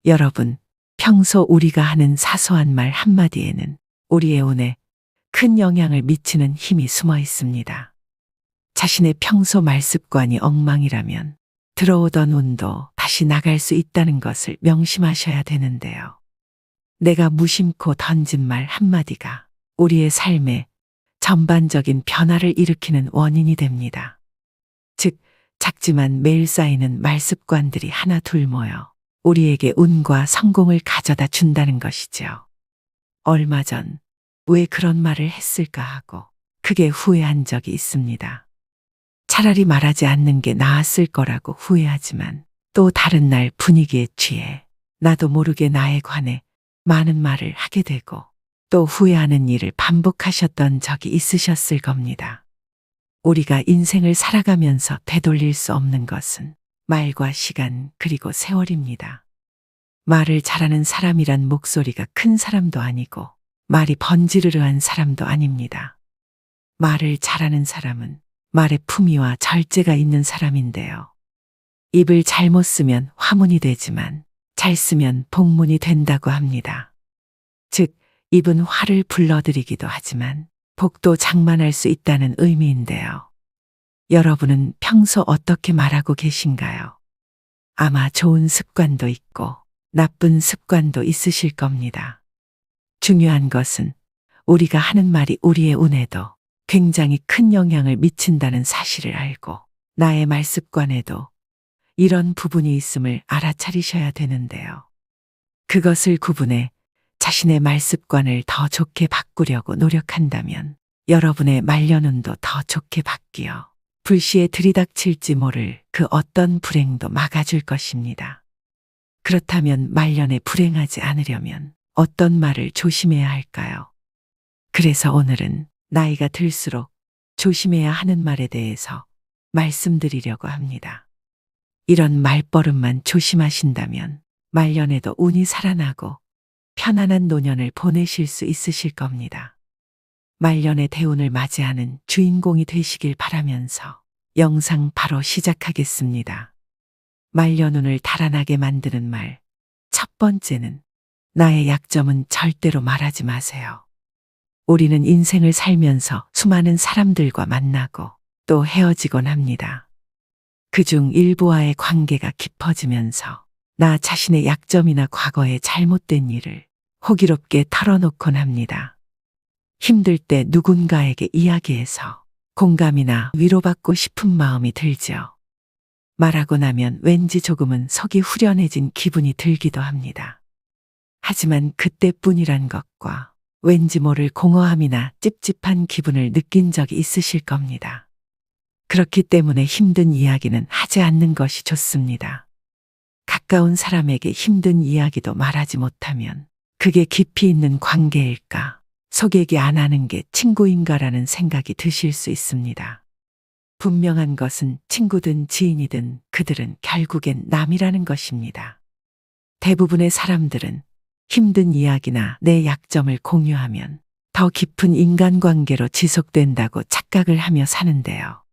여러분, 평소 우리가 하는 사소한 말 한마디에는 우리의 운에 큰 영향을 미치는 힘이 숨어 있습니다. 자신의 평소 말습관이 엉망이라면 들어오던 운도 다시 나갈 수 있다는 것을 명심하셔야 되는데요. 내가 무심코 던진 말 한마디가 우리의 삶에 전반적인 변화를 일으키는 원인이 됩니다. 즉, 작지만 매일 쌓이는 말습관들이 하나 둘 모여 우리에게 운과 성공을 가져다 준다는 것이죠. 얼마 전 왜 그런 말을 했을까 하고 크게 후회한 적이 있습니다. 차라리 말하지 않는 게 나았을 거라고 후회하지만 또 다른 날 분위기에 취해 나도 모르게 나에 관해 많은 말을 하게 되고 또 후회하는 일을 반복하셨던 적이 있으셨을 겁니다. 우리가 인생을 살아가면서 되돌릴 수 없는 것은 말과 시간 그리고 세월입니다. 말을 잘하는 사람이란 목소리가 큰 사람도 아니고 말이 번지르르한 사람도 아닙니다. 말을 잘하는 사람은 말의 품위와 절제가 있는 사람인데요. 입을 잘못 쓰면 화문이 되지만 잘 쓰면 복문이 된다고 합니다. 즉, 입은 화를 불러들이기도 하지만 복도 장만할 수 있다는 의미인데요. 여러분은 평소 어떻게 말하고 계신가요? 아마 좋은 습관도 있고 나쁜 습관도 있으실 겁니다. 중요한 것은 우리가 하는 말이 우리의 운에도 굉장히 큰 영향을 미친다는 사실을 알고 나의 말습관에도 이런 부분이 있음을 알아차리셔야 되는데요. 그것을 구분해 자신의 말습관을 더 좋게 바꾸려고 노력한다면 여러분의 말년운도 더 좋게 바뀌어 불시에 들이닥칠지 모를 그 어떤 불행도 막아줄 것입니다. 그렇다면 말년에 불행하지 않으려면 어떤 말을 조심해야 할까요? 그래서 오늘은 나이가 들수록 조심해야 하는 말에 대해서 말씀드리려고 합니다. 이런 말버릇만 조심하신다면 말년에도 운이 살아나고 편안한 노년을 보내실 수 있으실 겁니다. 말년의 대운을 맞이하는 주인공이 되시길 바라면서 영상 바로 시작하겠습니다. 말년운을 달아나게 만드는 말. 첫 번째는 나의 약점은 절대로 말하지 마세요. 우리는 인생을 살면서 수많은 사람들과 만나고 또 헤어지곤 합니다. 그중 일부와의 관계가 깊어지면서 나 자신의 약점이나 과거의 잘못된 일을 호기롭게 털어놓곤 합니다. 힘들 때 누군가에게 이야기해서 공감이나 위로받고 싶은 마음이 들죠. 말하고 나면 왠지 조금은 속이 후련해진 기분이 들기도 합니다. 하지만 그때뿐이란 것과 왠지 모를 공허함이나 찝찝한 기분을 느낀 적이 있으실 겁니다. 그렇기 때문에 힘든 이야기는 하지 않는 것이 좋습니다. 가까운 사람에게 힘든 이야기도 말하지 못하면 그게 깊이 있는 관계일까, 속 얘기 안 하는 게 친구인가라는 생각이 드실 수 있습니다. 분명한 것은 친구든 지인이든 그들은 결국엔 남이라는 것입니다. 대부분의 사람들은 힘든 이야기나 내 약점을 공유하면 더 깊은 인간관계로 지속된다고 착각을 하며 사는데요.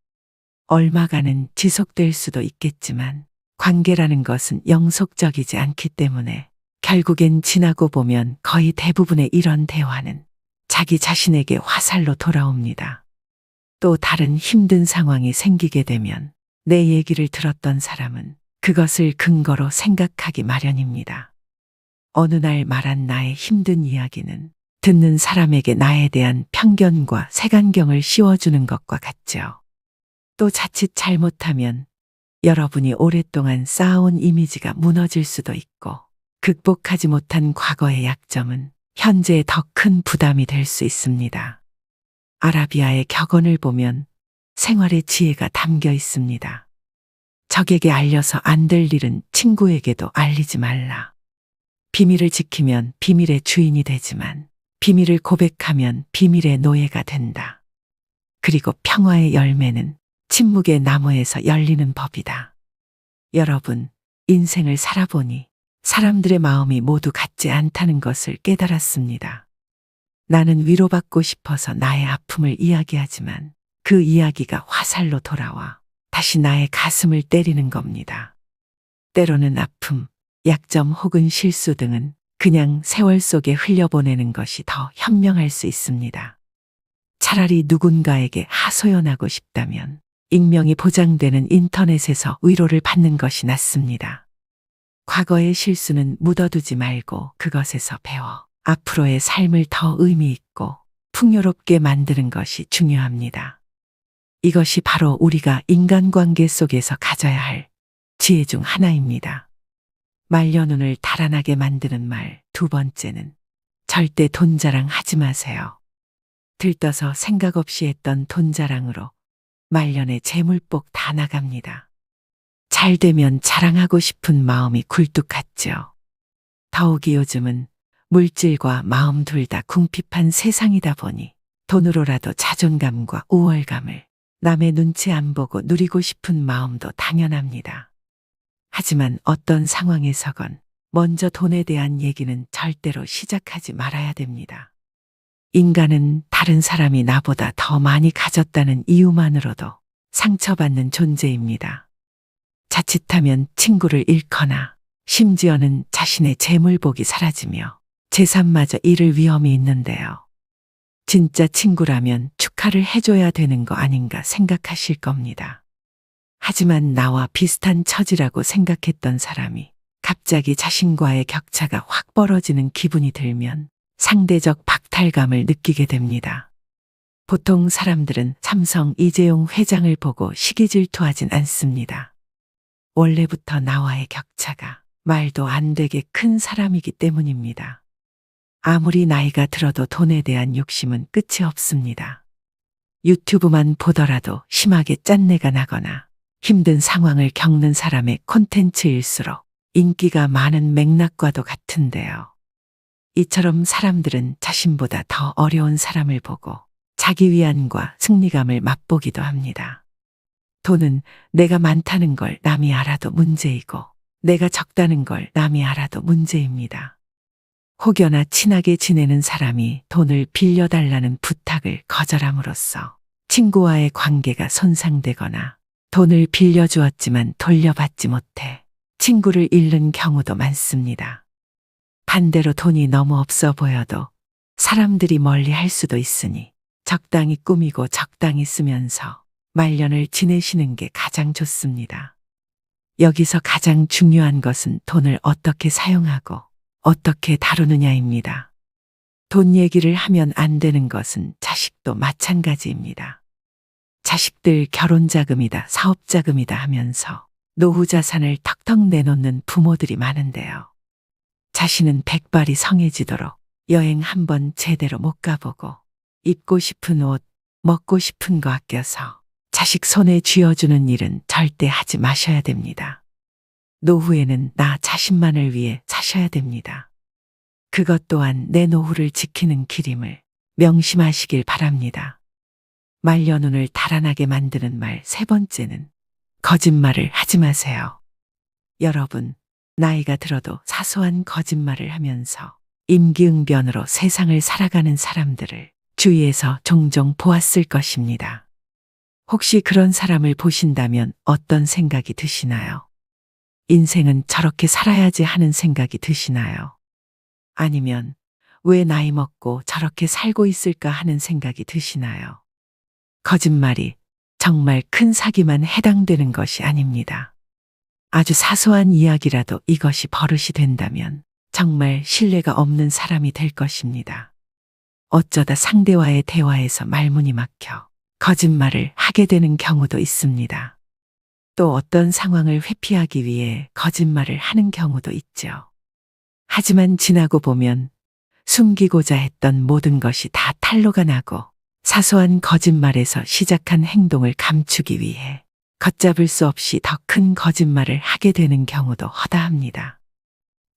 얼마간은 지속될 수도 있겠지만 관계라는 것은 영속적이지 않기 때문에 결국엔 지나고 보면 거의 대부분의 이런 대화는 자기 자신에게 화살로 돌아옵니다. 또 다른 힘든 상황이 생기게 되면 내 얘기를 들었던 사람은 그것을 근거로 생각하기 마련입니다. 어느 날 말한 나의 힘든 이야기는 듣는 사람에게 나에 대한 편견과 색안경을 씌워주는 것과 같죠. 또 자칫 잘못하면 여러분이 오랫동안 쌓아온 이미지가 무너질 수도 있고 극복하지 못한 과거의 약점은 현재의 더 큰 부담이 될 수 있습니다. 아라비아의 격언을 보면 생활의 지혜가 담겨 있습니다. 적에게 알려서 안 될 일은 친구에게도 알리지 말라. 비밀을 지키면 비밀의 주인이 되지만 비밀을 고백하면 비밀의 노예가 된다. 그리고 평화의 열매는 침묵의 나무에서 열리는 법이다. 여러분, 인생을 살아보니 사람들의 마음이 모두 같지 않다는 것을 깨달았습니다. 나는 위로받고 싶어서 나의 아픔을 이야기하지만 그 이야기가 화살로 돌아와 다시 나의 가슴을 때리는 겁니다. 때로는 아픔, 약점 혹은 실수 등은 그냥 세월 속에 흘려보내는 것이 더 현명할 수 있습니다. 차라리 누군가에게 하소연하고 싶다면 익명이 보장되는 인터넷에서 위로를 받는 것이 낫습니다. 과거의 실수는 묻어두지 말고 그것에서 배워 앞으로의 삶을 더 의미 있고 풍요롭게 만드는 것이 중요합니다. 이것이 바로 우리가 인간관계 속에서 가져야 할 지혜 중 하나입니다. 말려눈을 달아나게 만드는 말 두 번째는 절대 돈 자랑 하지 마세요. 들떠서 생각 없이 했던 돈 자랑으로 말년에 재물복 다 나갑니다. 잘 되면 자랑하고 싶은 마음이 굴뚝 같죠. 더욱이 요즘은 물질과 마음 둘 다 궁핍한 세상이다 보니 돈으로라도 자존감과 우월감을 남의 눈치 안 보고 누리고 싶은 마음도 당연합니다. 하지만 어떤 상황에서건 먼저 돈에 대한 얘기는 절대로 시작하지 말아야 됩니다. 인간은 다른 사람이 나보다 더 많이 가졌다는 이유만으로도 상처받는 존재입니다. 자칫하면 친구를 잃거나 심지어는 자신의 재물복이 사라지며 재산마저 잃을 위험이 있는데요. 진짜 친구라면 축하를 해줘야 되는 거 아닌가 생각하실 겁니다. 하지만 나와 비슷한 처지라고 생각했던 사람이 갑자기 자신과의 격차가 확 벌어지는 기분이 들면 상대적 박탈감을 느끼게 됩니다. 보통 사람들은 삼성 이재용 회장을 보고 시기 질투하진 않습니다. 원래부터 나와의 격차가 말도 안 되게 큰 사람이기 때문입니다. 아무리 나이가 들어도 돈에 대한 욕심은 끝이 없습니다. 유튜브만 보더라도 심하게 짠내가 나거나 힘든 상황을 겪는 사람의 콘텐츠일수록 인기가 많은 맥락과도 같은데요. 이처럼 사람들은 자신보다 더 어려운 사람을 보고 자기 위안과 승리감을 맛보기도 합니다. 돈은 내가 많다는 걸 남이 알아도 문제이고 내가 적다는 걸 남이 알아도 문제입니다. 혹여나 친하게 지내는 사람이 돈을 빌려달라는 부탁을 거절함으로써 친구와의 관계가 손상되거나 돈을 빌려주었지만 돌려받지 못해 친구를 잃는 경우도 많습니다. 반대로 돈이 너무 없어 보여도 사람들이 멀리 할 수도 있으니 적당히 꾸미고 적당히 쓰면서 말년을 지내시는 게 가장 좋습니다. 여기서 가장 중요한 것은 돈을 어떻게 사용하고 어떻게 다루느냐입니다. 돈 얘기를 하면 안 되는 것은 자식도 마찬가지입니다. 자식들 결혼 자금이다, 사업 자금이다 하면서 노후 자산을 턱턱 내놓는 부모들이 많은데요. 자신은 백발이 성해지도록 여행 한번 제대로 못 가보고 입고 싶은 옷, 먹고 싶은 거 아껴서 자식 손에 쥐어주는 일은 절대 하지 마셔야 됩니다. 노후에는 나 자신만을 위해 사셔야 됩니다. 그것 또한 내 노후를 지키는 길임을 명심하시길 바랍니다. 말려눈을 달아나게 만드는 말 세 번째는 거짓말을 하지 마세요. 여러분, 나이가 들어도 사소한 거짓말을 하면서 임기응변으로 세상을 살아가는 사람들을 주위에서 종종 보았을 것입니다. 혹시 그런 사람을 보신다면 어떤 생각이 드시나요? 인생은 저렇게 살아야지 하는 생각이 드시나요? 아니면 왜 나이 먹고 저렇게 살고 있을까 하는 생각이 드시나요? 거짓말이 정말 큰 사기만 해당되는 것이 아닙니다. 아주 사소한 이야기라도 이것이 버릇이 된다면 정말 신뢰가 없는 사람이 될 것입니다. 어쩌다 상대와의 대화에서 말문이 막혀 거짓말을 하게 되는 경우도 있습니다. 또 어떤 상황을 회피하기 위해 거짓말을 하는 경우도 있죠. 하지만 지나고 보면 숨기고자 했던 모든 것이 다 탄로가 나고 사소한 거짓말에서 시작한 행동을 감추기 위해 걷잡을 수 없이 더 큰 거짓말을 하게 되는 경우도 허다합니다.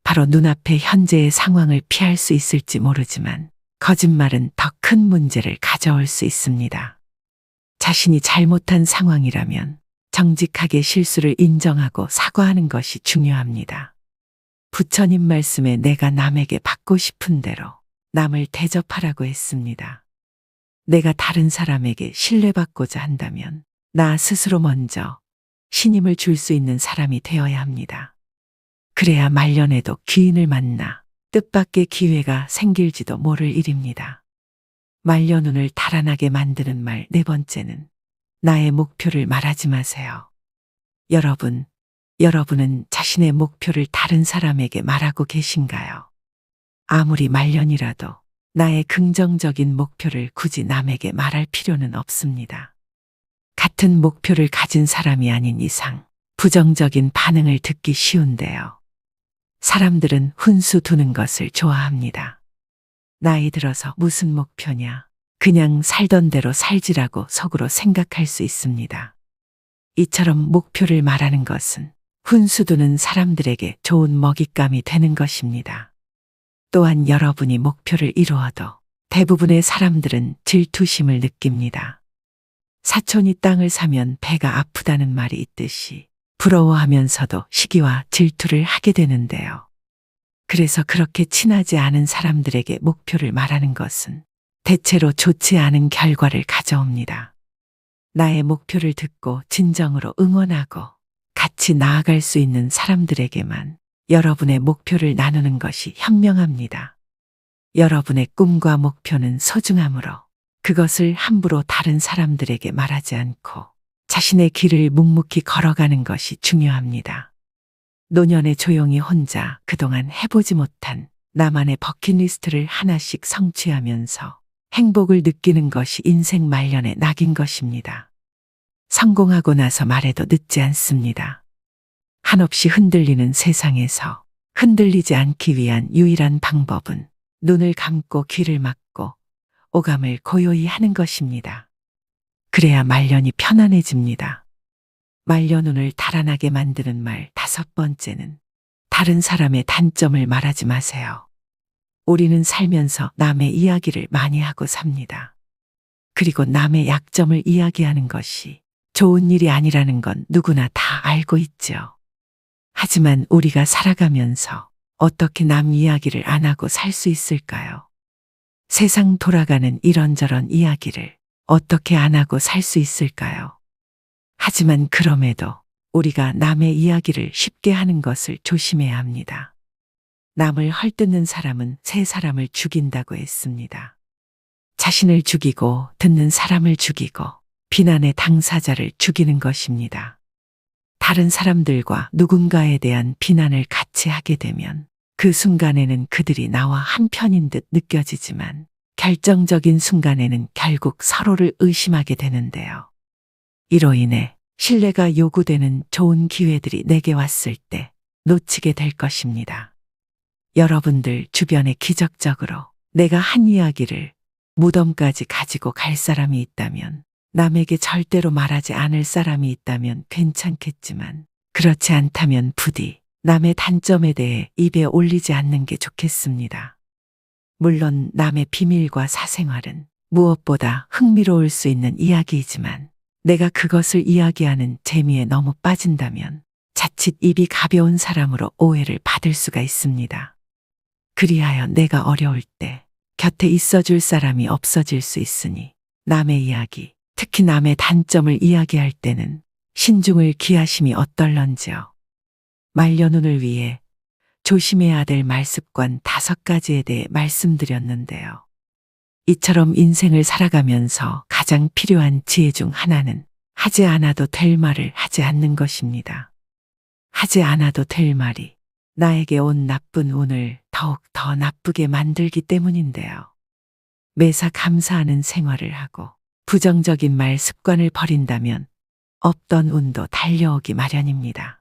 바로 눈앞의 현재의 상황을 피할 수 있을지 모르지만 거짓말은 더 큰 문제를 가져올 수 있습니다. 자신이 잘못한 상황이라면 정직하게 실수를 인정하고 사과하는 것이 중요합니다. 부처님 말씀에 내가 남에게 받고 싶은 대로 남을 대접하라고 했습니다. 내가 다른 사람에게 신뢰받고자 한다면 나 스스로 먼저 신임을 줄 수 있는 사람이 되어야 합니다. 그래야 말년에도 귀인을 만나 뜻밖의 기회가 생길지도 모를 일입니다. 말년운을 달아나게 만드는 말 네 번째는 나의 목표를 말하지 마세요. 여러분은 자신의 목표를 다른 사람에게 말하고 계신가요? 아무리 말년이라도 나의 긍정적인 목표를 굳이 남에게 말할 필요는 없습니다. 같은 목표를 가진 사람이 아닌 이상 부정적인 반응을 듣기 쉬운데요. 사람들은 훈수 두는 것을 좋아합니다. 나이 들어서 무슨 목표냐? 그냥 살던 대로 살지라고 속으로 생각할 수 있습니다. 이처럼 목표를 말하는 것은 훈수 두는 사람들에게 좋은 먹잇감이 되는 것입니다. 또한 여러분이 목표를 이루어도 대부분의 사람들은 질투심을 느낍니다. 사촌이 땅을 사면 배가 아프다는 말이 있듯이 부러워하면서도 시기와 질투를 하게 되는데요. 그래서 그렇게 친하지 않은 사람들에게 목표를 말하는 것은 대체로 좋지 않은 결과를 가져옵니다. 나의 목표를 듣고 진정으로 응원하고 같이 나아갈 수 있는 사람들에게만 여러분의 목표를 나누는 것이 현명합니다. 여러분의 꿈과 목표는 소중하므로 그것을 함부로 다른 사람들에게 말하지 않고 자신의 길을 묵묵히 걸어가는 것이 중요합니다. 노년에 조용히 혼자 그동안 해보지 못한 나만의 버킷리스트를 하나씩 성취하면서 행복을 느끼는 것이 인생 말년의 낙인 것입니다. 성공하고 나서 말해도 늦지 않습니다. 한없이 흔들리는 세상에서 흔들리지 않기 위한 유일한 방법은 눈을 감고 귀를 막고 오감을 고요히 하는 것입니다. 그래야 말년이 편안해집니다. 말년운을 달아나게 만드는 말 다섯 번째는 다른 사람의 단점을 말하지 마세요. 우리는 살면서 남의 이야기를 많이 하고 삽니다. 그리고 남의 약점을 이야기하는 것이 좋은 일이 아니라는 건 누구나 다 알고 있죠. 하지만 우리가 살아가면서 어떻게 남 이야기를 안 하고 살 수 있을까요? 세상 돌아가는 이런저런 이야기를 어떻게 안 하고 살 수 있을까요? 하지만 그럼에도 우리가 남의 이야기를 쉽게 하는 것을 조심해야 합니다. 남을 헐뜯는 사람은 세 사람을 죽인다고 했습니다. 자신을 죽이고 듣는 사람을 죽이고 비난의 당사자를 죽이는 것입니다. 다른 사람들과 누군가에 대한 비난을 같이 하게 되면 그 순간에는 그들이 나와 한편인 듯 느껴지지만 결정적인 순간에는 결국 서로를 의심하게 되는데요. 이로 인해 신뢰가 요구되는 좋은 기회들이 내게 왔을 때 놓치게 될 것입니다. 여러분들 주변에 기적적으로 내가 한 이야기를 무덤까지 가지고 갈 사람이 있다면, 남에게 절대로 말하지 않을 사람이 있다면 괜찮겠지만, 그렇지 않다면 부디 남의 단점에 대해 입에 올리지 않는 게 좋겠습니다. 물론 남의 비밀과 사생활은 무엇보다 흥미로울 수 있는 이야기이지만 내가 그것을 이야기하는 재미에 너무 빠진다면 자칫 입이 가벼운 사람으로 오해를 받을 수가 있습니다. 그리하여 내가 어려울 때 곁에 있어줄 사람이 없어질 수 있으니 남의 이야기, 특히 남의 단점을 이야기할 때는 신중을 기하심이 어떨런지요. 말년운을 위해 조심해야 될 말습관 5가지에 대해 말씀드렸는데요. 이처럼 인생을 살아가면서 가장 필요한 지혜 중 하나는 하지 않아도 될 말을 하지 않는 것입니다. 하지 않아도 될 말이 나에게 온 나쁜 운을 더욱 더 나쁘게 만들기 때문인데요. 매사 감사하는 생활을 하고 부정적인 말 습관을 버린다면 없던 운도 달려오기 마련입니다.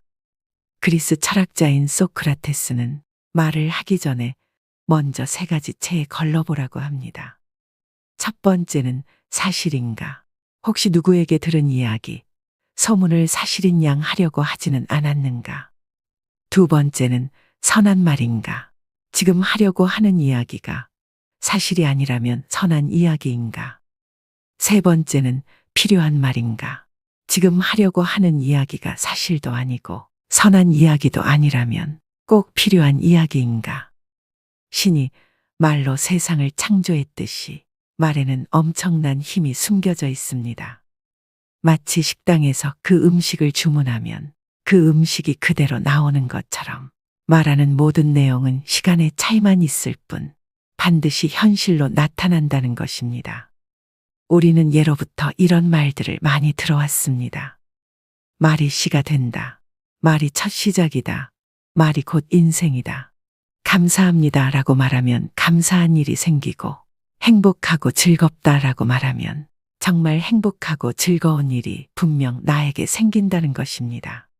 그리스 철학자인 소크라테스는 말을 하기 전에 먼저 3가지 체에 걸러보라고 합니다. 첫 번째는 사실인가? 혹시 누구에게 들은 이야기, 소문을 사실인 양 하려고 하지는 않았는가? 두 번째는 선한 말인가? 지금 하려고 하는 이야기가 사실이 아니라면 선한 이야기인가? 세 번째는 필요한 말인가? 지금 하려고 하는 이야기가 사실도 아니고 선한 이야기도 아니라면 꼭 필요한 이야기인가? 신이 말로 세상을 창조했듯이 말에는 엄청난 힘이 숨겨져 있습니다. 마치 식당에서 그 음식을 주문하면 그 음식이 그대로 나오는 것처럼 말하는 모든 내용은 시간의 차이만 있을 뿐 반드시 현실로 나타난다는 것입니다. 우리는 예로부터 이런 말들을 많이 들어왔습니다. 말이 시가 된다. 말이 첫 시작이다. 말이 곧 인생이다. 감사합니다 라고 말하면 감사한 일이 생기고, 행복하고 즐겁다 라고 말하면 정말 행복하고 즐거운 일이 분명 나에게 생긴다는 것입니다.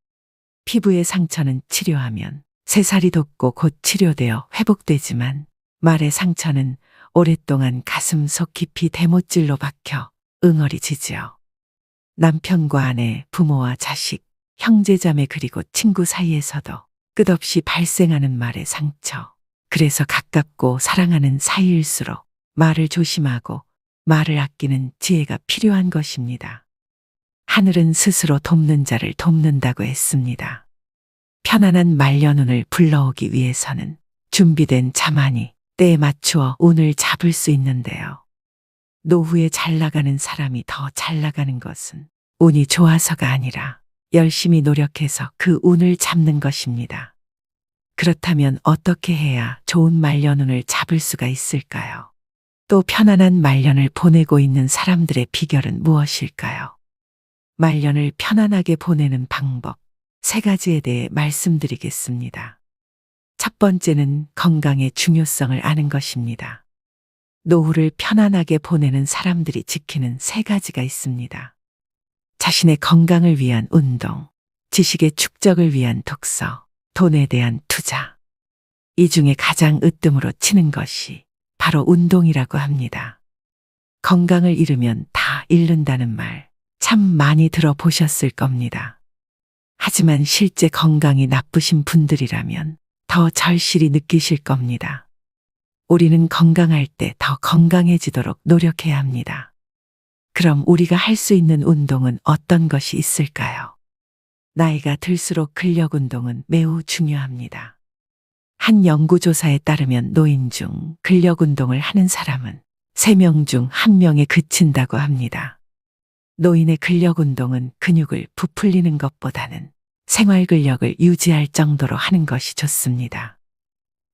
피부의 상처는 치료하면 새살이 돋고 곧 치료되어 회복되지만, 말의 상처는 오랫동안 가슴 속 깊이 대못질로 박혀 응어리지지요. 남편과 아내, 부모와 자식, 형제자매 그리고 친구 사이에서도 끝없이 발생하는 말의 상처. 그래서 가깝고 사랑하는 사이일수록 말을 조심하고 말을 아끼는 지혜가 필요한 것입니다. 하늘은 스스로 돕는 자를 돕는다고 했습니다. 편안한 말년운을 불러오기 위해서는 준비된 자만이 때에 맞추어 운을 잡을 수 있는데요. 노후에 잘 나가는 사람이 더 잘 나가는 것은 운이 좋아서가 아니라 열심히 노력해서 그 운을 잡는 것입니다. 그렇다면 어떻게 해야 좋은 말년운을 잡을 수가 있을까요? 또 편안한 말년을 보내고 있는 사람들의 비결은 무엇일까요? 말년을 편안하게 보내는 방법 3가지에 대해 말씀드리겠습니다. 첫 번째는 건강의 중요성을 아는 것입니다. 노후를 편안하게 보내는 사람들이 지키는 3가지가 있습니다. 자신의 건강을 위한 운동, 지식의 축적을 위한 독서, 돈에 대한 투자. 이 중에 가장 으뜸으로 치는 것이 바로 운동이라고 합니다. 건강을 잃으면 다 잃는다는 말 참 많이 들어보셨을 겁니다. 하지만 실제 건강이 나쁘신 분들이라면 더 절실히 느끼실 겁니다. 우리는 건강할 때 더 건강해지도록 노력해야 합니다. 그럼 우리가 할 수 있는 운동은 어떤 것이 있을까요? 나이가 들수록 근력 운동은 매우 중요합니다. 한 연구조사에 따르면 노인 중 근력 운동을 하는 사람은 3명 중 1명에 그친다고 합니다. 노인의 근력 운동은 근육을 부풀리는 것보다는 생활 근력을 유지할 정도로 하는 것이 좋습니다.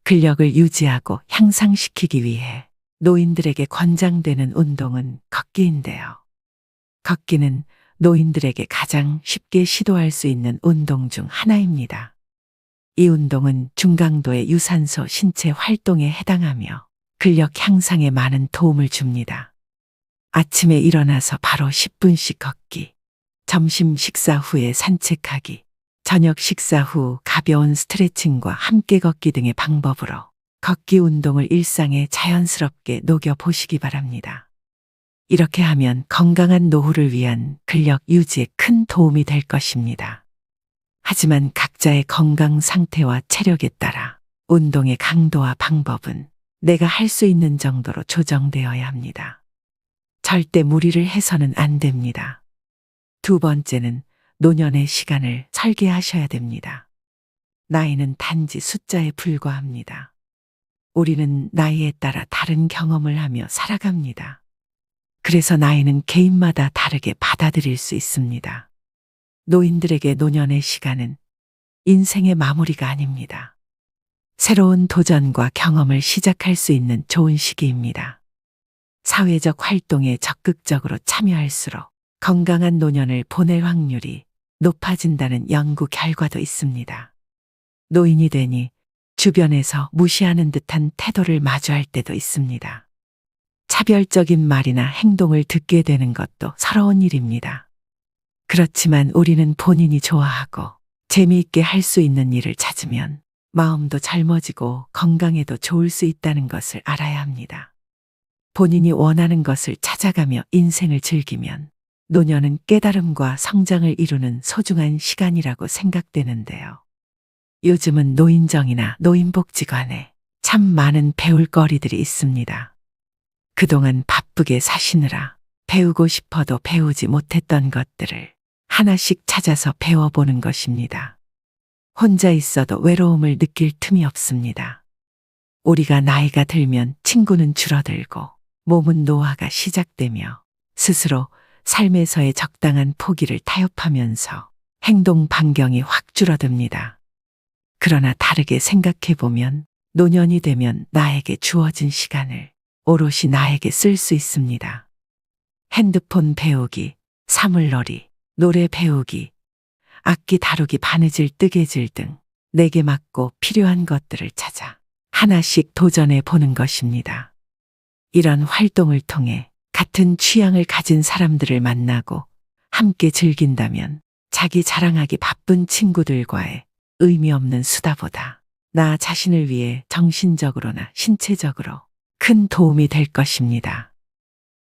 근력을 유지하고 향상시키기 위해 노인들에게 권장되는 운동은 걷기인데요. 걷기는 노인들에게 가장 쉽게 시도할 수 있는 운동 중 하나입니다. 이 운동은 중강도의 유산소 신체 활동에 해당하며 근력 향상에 많은 도움을 줍니다. 아침에 일어나서 바로 10분씩 걷기, 점심 식사 후에 산책하기, 저녁 식사 후 가벼운 스트레칭과 함께 걷기 등의 방법으로 걷기 운동을 일상에 자연스럽게 녹여보시기 바랍니다. 이렇게 하면 건강한 노후를 위한 근력 유지에 큰 도움이 될 것입니다. 하지만 각자의 건강 상태와 체력에 따라 운동의 강도와 방법은 내가 할 수 있는 정도로 조정되어야 합니다. 절대 무리를 해서는 안 됩니다. 두 번째는 노년의 시간을 설계하셔야 됩니다. 나이는 단지 숫자에 불과합니다. 우리는 나이에 따라 다른 경험을 하며 살아갑니다. 그래서 나이는 개인마다 다르게 받아들일 수 있습니다. 노인들에게 노년의 시간은 인생의 마무리가 아닙니다. 새로운 도전과 경험을 시작할 수 있는 좋은 시기입니다. 사회적 활동에 적극적으로 참여할수록 건강한 노년을 보낼 확률이 높아진다는 연구 결과도 있습니다. 노인이 되니 주변에서 무시하는 듯한 태도를 마주할 때도 있습니다. 차별적인 말이나 행동을 듣게 되는 것도 서러운 일입니다. 그렇지만 우리는 본인이 좋아하고 재미있게 할 수 있는 일을 찾으면 마음도 젊어지고 건강에도 좋을 수 있다는 것을 알아야 합니다. 본인이 원하는 것을 찾아가며 인생을 즐기면 노년은 깨달음과 성장을 이루는 소중한 시간이라고 생각되는데요. 요즘은 노인정이나 노인복지관에 참 많은 배울 거리들이 있습니다. 그동안 바쁘게 사시느라 배우고 싶어도 배우지 못했던 것들을 하나씩 찾아서 배워보는 것입니다. 혼자 있어도 외로움을 느낄 틈이 없습니다. 우리가 나이가 들면 친구는 줄어들고 몸은 노화가 시작되며 스스로 삶에서의 적당한 포기를 타협하면서 행동 반경이 확 줄어듭니다. 그러나 다르게 생각해 보면 노년이 되면 나에게 주어진 시간을 오롯이 나에게 쓸 수 있습니다. 핸드폰 배우기, 사물놀이, 노래 배우기, 악기 다루기, 바느질, 뜨개질 등 내게 맞고 필요한 것들을 찾아 하나씩 도전해 보는 것입니다. 이런 활동을 통해 같은 취향을 가진 사람들을 만나고 함께 즐긴다면 자기 자랑하기 바쁜 친구들과의 의미 없는 수다보다 나 자신을 위해 정신적으로나 신체적으로 큰 도움이 될 것입니다.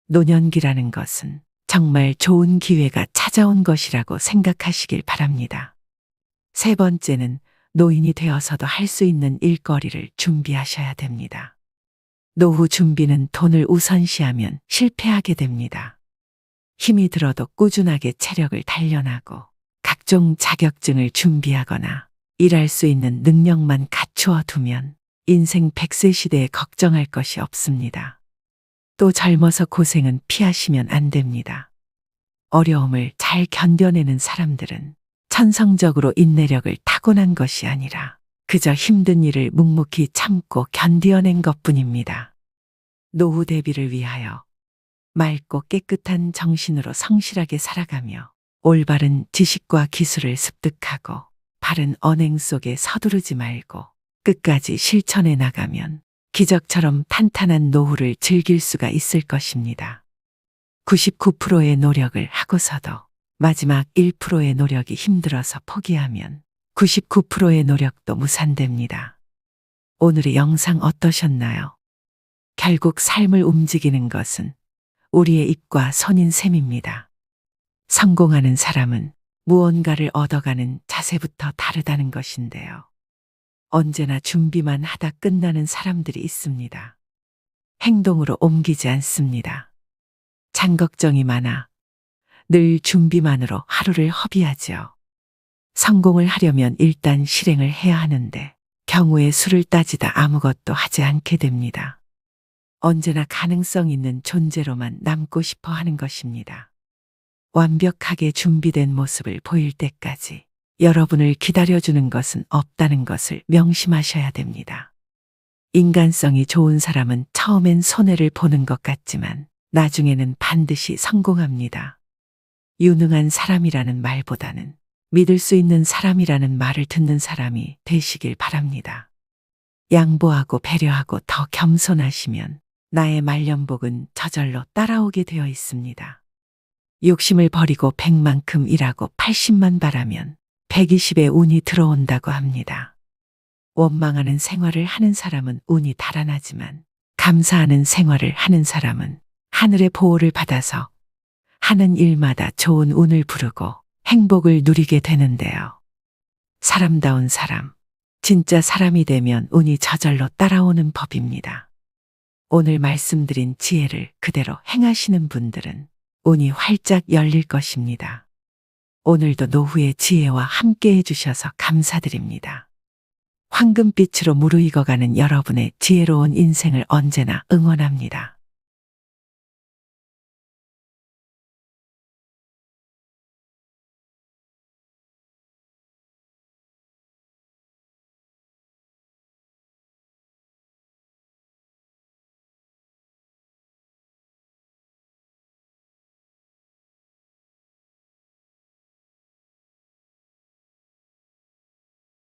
노년기라는 것은 정말 좋은 기회가 찾아온 것이라고 생각하시길 바랍니다. 세 번째는 노인이 되어서도 할 수 있는 일거리를 준비하셔야 됩니다. 노후 준비는 돈을 우선시하면 실패하게 됩니다. 힘이 들어도 꾸준하게 체력을 단련하고 각종 자격증을 준비하거나 일할 수 있는 능력만 갖추어 두면 인생 100세 시대에 걱정할 것이 없습니다. 또 젊어서 고생은 피하시면 안 됩니다. 어려움을 잘 견뎌내는 사람들은 천성적으로 인내력을 타고난 것이 아니라 그저 힘든 일을 묵묵히 참고 견디어낸 것뿐입니다. 노후 대비를 위하여 맑고 깨끗한 정신으로 성실하게 살아가며 올바른 지식과 기술을 습득하고 바른 언행 속에 서두르지 말고 끝까지 실천해 나가면 기적처럼 탄탄한 노후를 즐길 수가 있을 것입니다. 99%의 노력을 하고서도 마지막 1%의 노력이 힘들어서 포기하면 99%의 노력도 무산됩니다. 오늘의 영상 어떠셨나요? 결국 삶을 움직이는 것은 우리의 입과 손인 셈입니다. 성공하는 사람은 무언가를 얻어가는 자세부터 다르다는 것인데요. 언제나 준비만 하다 끝나는 사람들이 있습니다. 행동으로 옮기지 않습니다. 장걱정이 많아 늘 준비만으로 하루를 허비하죠. 성공을 하려면 일단 실행을 해야 하는데 경우의 수를 따지다 아무것도 하지 않게 됩니다. 언제나 가능성 있는 존재로만 남고 싶어 하는 것입니다. 완벽하게 준비된 모습을 보일 때까지 여러분을 기다려주는 것은 없다는 것을 명심하셔야 됩니다. 인간성이 좋은 사람은 처음엔 손해를 보는 것 같지만 나중에는 반드시 성공합니다. 유능한 사람이라는 말보다는 믿을 수 있는 사람이라는 말을 듣는 사람이 되시길 바랍니다. 양보하고 배려하고 더 겸손하시면 나의 말년복은 저절로 따라오게 되어 있습니다. 욕심을 버리고 100만큼 일하고 80만 바라면 120의 운이 들어온다고 합니다. 원망하는 생활을 하는 사람은 운이 달아나지만 감사하는 생활을 하는 사람은 하늘의 보호를 받아서 하는 일마다 좋은 운을 부르고 행복을 누리게 되는데요. 사람다운 사람, 진짜 사람이 되면 운이 저절로 따라오는 법입니다. 오늘 말씀드린 지혜를 그대로 행하시는 분들은 운이 활짝 열릴 것입니다. 오늘도 노후의 지혜와 함께 해주셔서 감사드립니다. 황금빛으로 무르익어가는 여러분의 지혜로운 인생을 언제나 응원합니다.